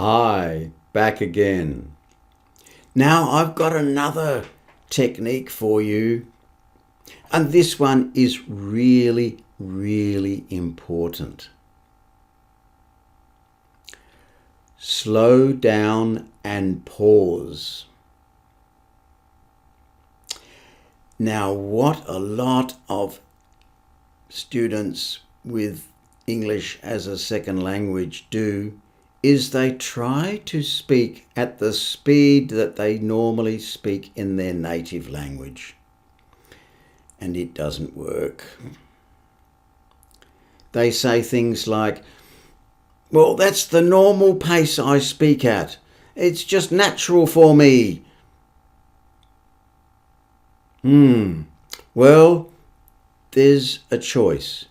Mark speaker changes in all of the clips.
Speaker 1: Hi, back again. Now I've got another technique for you, and this one is really, really important. Slow down and pause. Now, what a lot of students with English as a second language do is they try to speak at the speed that they normally speak in their native language. And it doesn't work. They say things like, well, that's the normal pace I speak at. It's just natural for me. Well, there's a choice.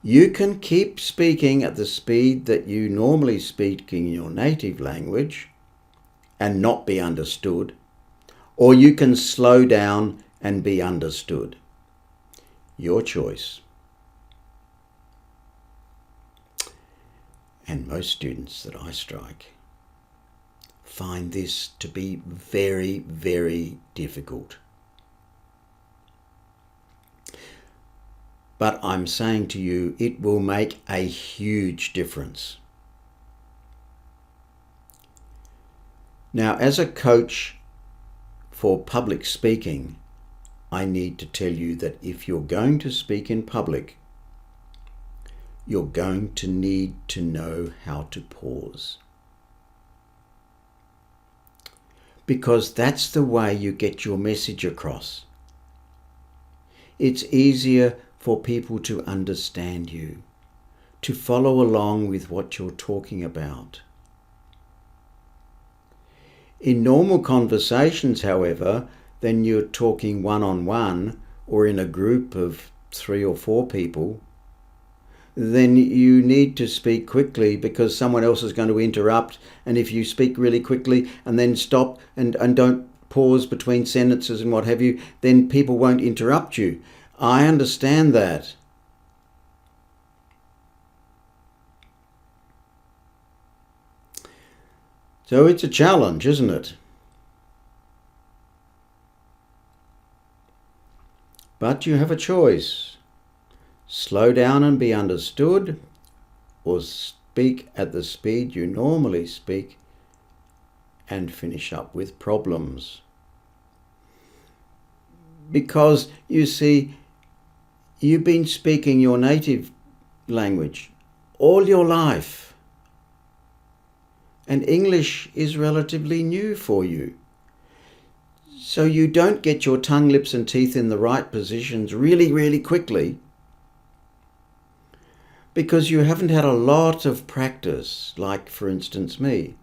Speaker 1: You can keep speaking at the speed that you normally speak in your native language and not be understood, or you can slow down and be understood. Your choice. And most students that I strike find this to be very, very difficult. But I'm saying to you, it will make a huge difference. Now, as a coach for public speaking, I need to tell you that if you're going to speak in public, you're going to need to know how to pause. Because that's the way you get your message across. It's easier for people to understand you, to follow along with what you're talking about. In normal conversations, however, then you're talking one-on-one or in a group of 3 or 4 people, then you need to speak quickly because someone else is going to interrupt. And if you speak really quickly and then stop and don't pause between sentences and what have you, then people won't interrupt you. I understand that. So it's a challenge, isn't it? But you have a choice. Slow down and be understood, or speak at the speed you normally speak and finish up with problems. Because, you see, you've been speaking your native language all your life, and English is relatively new for you. So you don't get your tongue, lips and teeth in the right positions really, really quickly because you haven't had a lot of practice, like, for instance, me.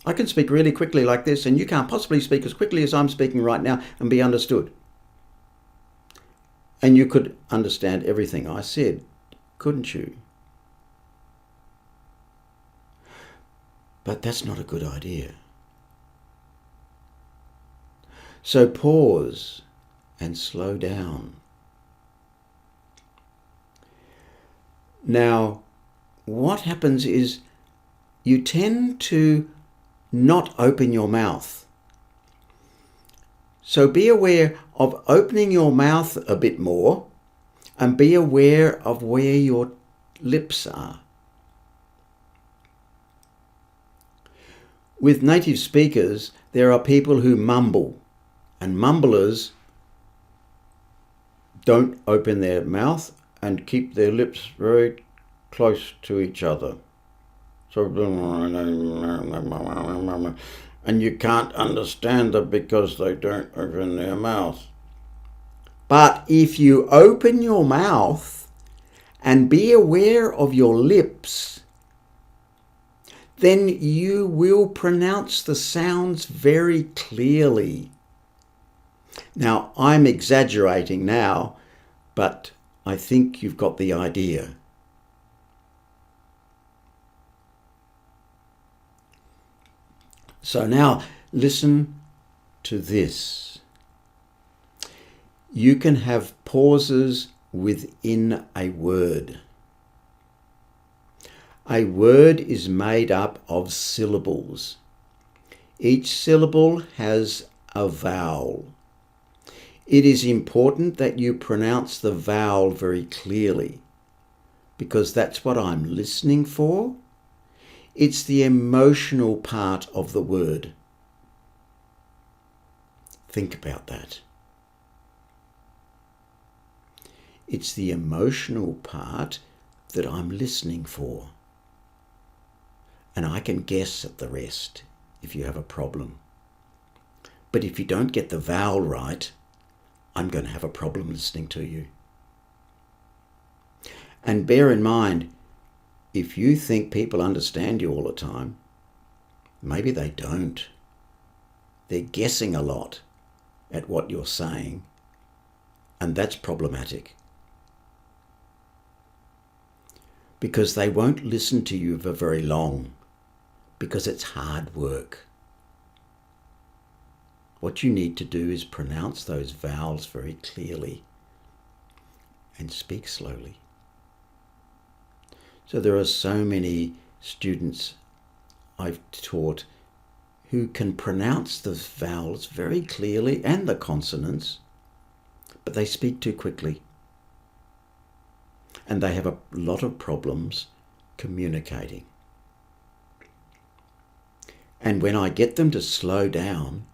Speaker 1: I can speak really quickly like this, and you can't possibly speak as quickly as I'm speaking right now and be understood. And you could understand everything I said, couldn't you? But that's not a good idea. So pause and slow down. Now, what happens is you tend to not open your mouth. So be aware of opening your mouth a bit more and be aware of where your lips are. With native speakers, there are people who mumble, and mumblers don't open their mouth and keep their lips very close to each other. So, and you can't understand them because they don't open their mouth. But if you open your mouth and be aware of your lips, then you will pronounce the sounds very clearly. Now, I'm exaggerating now, but I think you've got the idea. So now listen to this. You can have pauses within a word. A word is made up of syllables. Each syllable has a vowel. It is important that you pronounce the vowel very clearly, because that's what I'm listening for. It's the emotional part of the word. Think about that. It's the emotional part that I'm listening for. And I can guess at the rest if you have a problem. But if you don't get the vowel right, I'm going to have a problem listening to you. And bear in mind, if you think people understand you all the time, maybe they don't. They're guessing a lot at what you're saying, and that's problematic. Because they won't listen to you for very long, because it's hard work. What you need to do is pronounce those vowels very clearly and speak slowly. So there are so many students I've taught who can pronounce the vowels very clearly and the consonants, but they speak too quickly. And they have a lot of problems communicating. And when I get them to slow down,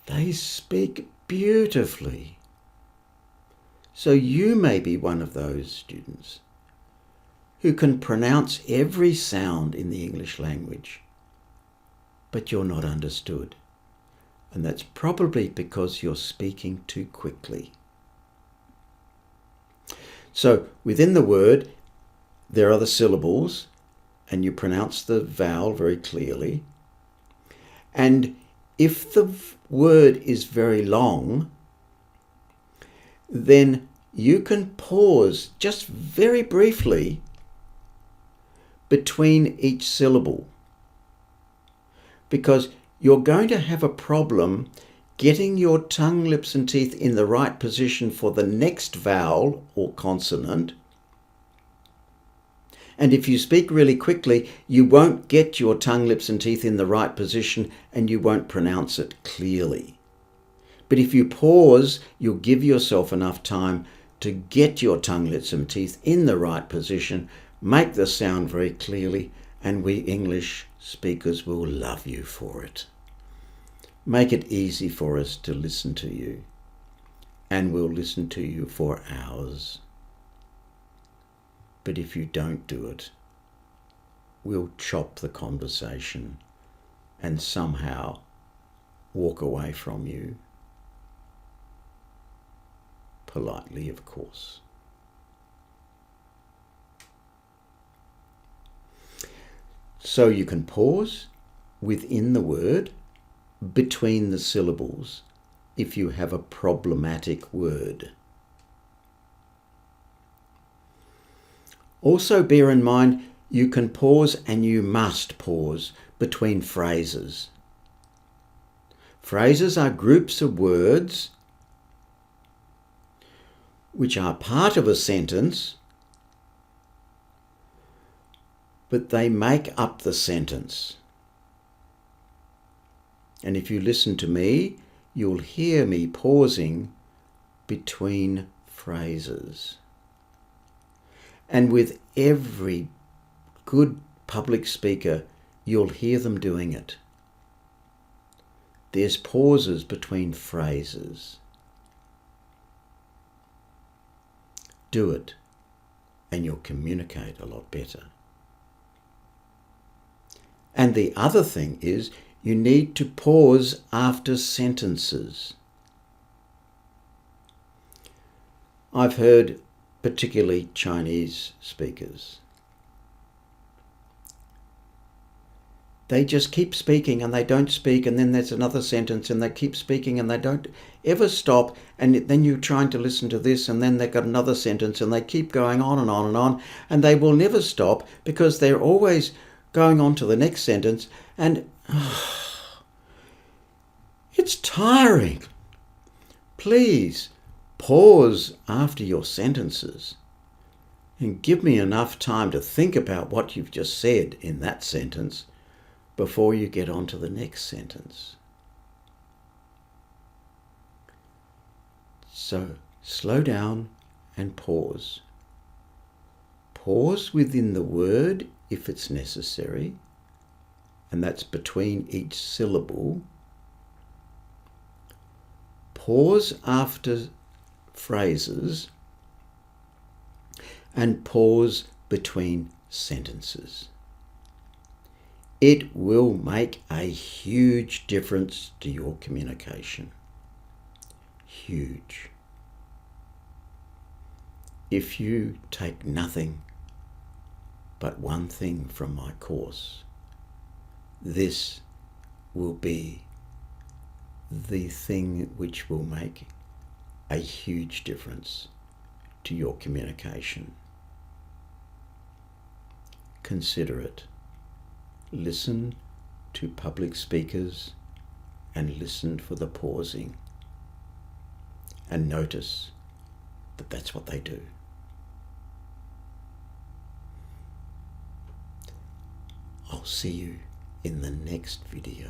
Speaker 1: they speak beautifully. So you may be one of those students who can pronounce every sound in the English language, but you're not understood. And that's probably because you're speaking too quickly. So within the word, there are the syllables, and you pronounce the vowel very clearly. And if the word is very long, then you can pause just very briefly between each syllable, because you're going to have a problem getting your tongue, lips and teeth in the right position for the next vowel or consonant. And if you speak really quickly, you won't get your tongue, lips and teeth in the right position, and you won't pronounce it clearly. But if you pause, you'll give yourself enough time to get your tongue, lips and teeth in the right position, make the sound very clearly, and we English speakers will love you for it. Make it easy for us to listen to you, and we'll listen to you for hours. But if you don't do it, we'll chop the conversation and somehow walk away from you. Politely, of course. So you can pause within the word, between the syllables, if you have a problematic word. Also bear in mind, you can pause and you must pause between phrases. Phrases are groups of words which are part of a sentence, but they make up the sentence. And if you listen to me, you'll hear me pausing between phrases. And with every good public speaker, you'll hear them doing it. There's pauses between phrases. Do it, and you'll communicate a lot better. And the other thing is, you need to pause after sentences. I've heard particularly Chinese speakers. They just keep speaking and they don't speak, and then there's another sentence and they keep speaking and they don't ever stop, and then you're trying to listen to this and then they've got another sentence and they keep going on and on and on, and they will never stop because they're always going on to the next sentence, and it's tiring. Please pause after your sentences And give me enough time to think about what you've just said in that sentence before you get on to the next sentence. So slow down and pause. Pause within the word if it's necessary, and that's between each syllable. Pause after phrases and pause between sentences. It will make a huge difference to your communication. Huge. If you take nothing but one thing from my course, this will be the thing which will make a huge difference to your communication. Consider it. Listen to public speakers and listen for the pausing, and notice that that's what they do. I'll see you in the next video.